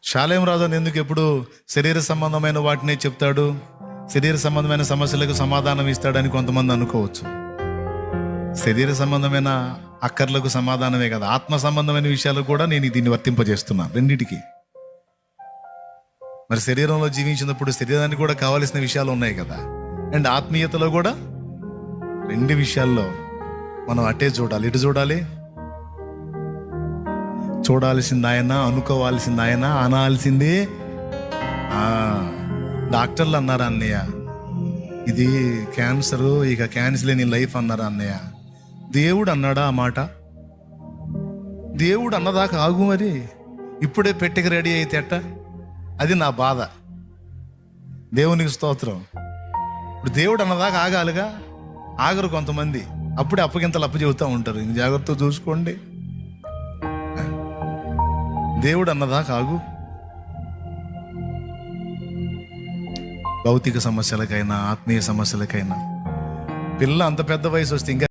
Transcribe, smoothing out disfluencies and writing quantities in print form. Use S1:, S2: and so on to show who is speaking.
S1: షాలేం రాజు అని ఎందుకు ఎప్పుడు శరీర సంబంధమైన వాటినే చెప్తాడు, శరీర సంబంధమైన సమస్యలకు సమాధానం ఇస్తాడని కొంతమంది అనుకోవచ్చు. శరీర సంబంధమైన అక్కర్లకు సమాధానమే కదా, ఆత్మ సంబంధమైన విషయాలు కూడా నేను దీన్ని వర్తింపజేస్తున్నాను రెండిటికి. మరి శరీరంలో జీవించినప్పుడు శరీరానికి కూడా కావాల్సిన విషయాలు ఉన్నాయి కదా, అండ్ ఆత్మీయతలో కూడా రెండు విషయాల్లో మనం అటే చూడాలి, ఇటు చూడాలి. చూడాల్సింది ఆయన, అనుకోవాల్సింది ఆయన, అనాల్సింది డాక్టర్లు అన్నారా అన్నయ్య ఇది క్యాన్సరు, ఇక క్యాన్సర్ నీ లైఫ్ అన్నారా అన్నయ్య? దేవుడు అన్నాడా ఆ మాట? దేవుడు అన్నదాకా ఆగు, మరి ఇప్పుడే పెట్టెకి రెడీ అయితే అట్ట? అది నా బాధ. దేవునికి స్తోత్రం. ఇప్పుడు దేవుడు అన్నదాకా ఆగాలిగా, ఆగరు కొంతమంది, అప్పుడే అప్పగింతలు అప్పు చెబుతూ ఉంటారు. ఇంక జాగ్రత్తగా చూసుకోండి. దేవుడు అన్నదాకా ఆగు. భౌతిక సమస్యలకైనా ఆత్మీయ సమస్యలకైనా పిల్ల అంత పెద్ద వయసు వస్తే ఇంకా